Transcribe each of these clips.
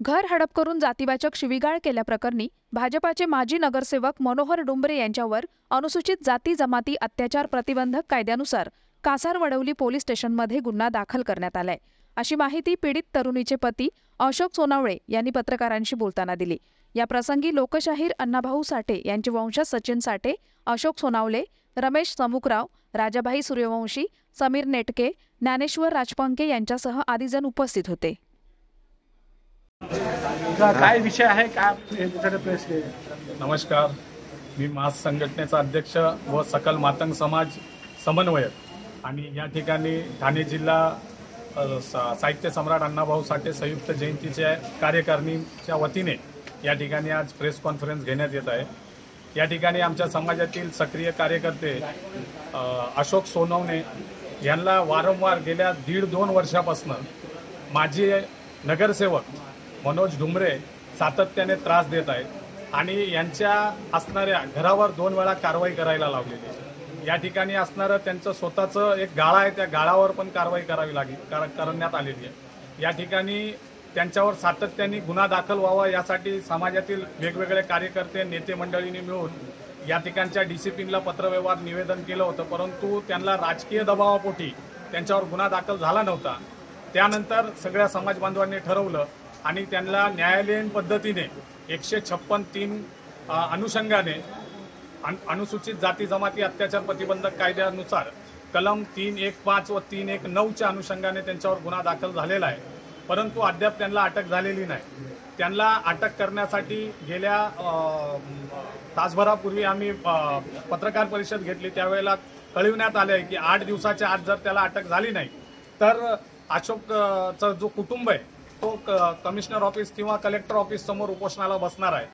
घर हडप करून जातीवाचक शिवीगाळ केल्याप्रकरणी भाजपाचे माजी नगरसेवक मनोहर डुंबरे यांच्यावर अनुसूचित जाती जमाती अत्याचार प्रतिबंधक कायद्यानुसार कासारवडवली पोलीस स्टेशनमध्ये गुन्हा दाखल करण्यात आलाय, अशी माहिती पीडित तरुणीचे पती अशोक सोनावळे यांनी पत्रकारांशी बोलताना दिली। या प्रसंगी लोकशाहीर अण्णाभाऊ साठे यांचे वंशज सचिन साठे, अशोक सोनावळे, रमेश समुकराव, राजाभाई सूर्यवंशी, समीर नेटके, ज्ञानेश्वर राजपंके यांच्यासह आदी जण उपस्थित होते। काय विषय आहे काय प्रेस? नमस्कार, मी मास संघटनेचा अध्यक्ष व सकल मातंग समाज समन्वयक आणि या ठिकाणी ठाणे जिल्हा साहित्य सम्राट अण्णाभाऊ साठे संयुक्त जयंतीच्या कार्यकारिणीच्या वतीने या ठिकाणी आज प्रेस कॉन्फरन्स घेण्यात येत आहे। या ठिकाणी आमच्या समाजातील सक्रिय कार्यकर्ते अशोक सोनवणे यांना वारंवार गेल्या 1.5-2 वर्षापासून माजी नगरसेवक मनोज डुंबरे सातत्याने त्रास देत आहेत आणि यांच्या असणाऱ्या घरावर 2 वेळा कारवाई करायला लावलेली आहे। या ठिकाणी असणारं त्यांचं स्वतःचं एक गाळा आहे, त्या गाळावर पण कारवाई करावी करण्यात आलेली आहे। या ठिकाणी त्यांच्यावर सातत्याने गुन्हा दाखल व्हावा यासाठी समाजातील वेगवेगळे कार्यकर्ते नेते मंडळींनी मिळून या ठिकाणच्या डीसीपीला पत्रव्यवहार निवेदन केलं होतं, परंतु त्यांना राजकीय दबावापोटी त्यांच्यावर गुन्हा दाखल झाला नव्हता। त्यानंतर सगळ्या समाज बांधवांनी ठरवलं आणि त्यांना न्यायालयीन पद्धतीने 156(3) अनुषंगाने अनुसूचित जाती जमाती अत्याचार प्रतिबंधक कायद्यानुसार कलम 315 व 319च्या अनुषंगाने त्यांच्यावर गुन्हा दाखल झालेला आहे, परंतु अद्याप त्यांना अटक झालेली नाही। त्यांना अटक करण्यासाठी गेल्या तासभरापूर्वी आम्ही पत्रकार परिषद घेतली, त्यावेळेला कळविण्यात आले की 8 दिवसाच्या आत जर त्याला अटक झाली नाही तर अशोकचा जो कुटुंब आहे तो कमिशनर ऑफिस किंवा कलेक्टर ऑफिस समोर उपोषणाला बसणार आहे।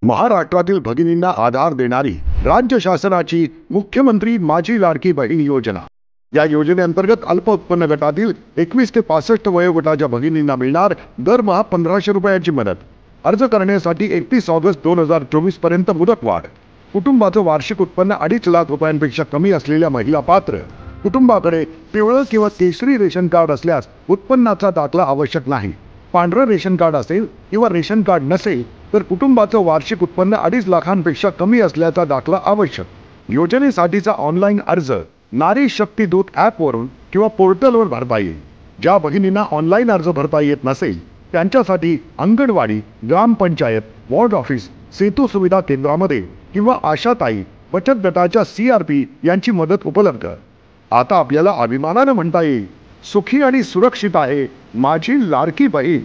महाराष्ट्रातील भगिनींना आधार देणारी राज्य शासनाची मुख्यमंत्री माझी लाडकी बहीण योजना। या योजनेअंतर्गत अल्प उत्पन्न गटातील 21 ते 65 वयोगटाच्या भगिनींना मिळणार दरमहा 1500 रुपयांची मदत। अर्ज करण्यासाठी 31 ऑगस्ट 2024 पर्यंत मुदतवाढ। कुटुंबाचं वार्षिक उत्पन्न 2.5 लाख रुपयांपेक्षा कमी असलेल्या महिला पात्र। कुटुंबाकडे पिवळं किंवा केशरी रेशन कार्ड असल्यास उत्पन्नाचा दाखला आवश्यक नाही। पांढरं रेशन कार्ड असेल किंवा रेशन कार्ड नसेल तर कुटुंबाचं वार्षिक उत्पन्न 2.5 लाखांपेक्षा कमी असल्याचा दाखला आवश्यक। योजनेसाठीचा ऑनलाईन अर्ज नारी शक्ती दूत ॲपवरून किंवा पोर्टलवर भरता येईल। ज्या भगिनींना ऑनलाईन अर्ज भरता येत नसेल त्यांच्यासाठी अंगणवाडी, ग्रामपंचायत, वॉर्ड ऑफिस, सेतू सुविधा केंद्रामध्ये किंवा आशाताई बचत गटाच्या CRP यांची मदत उपलब्ध। आता आपल्याला अभिमानाने म्हणता येईल, सुखी आणि सुरक्षित आहे माझी लाडकी बहीण।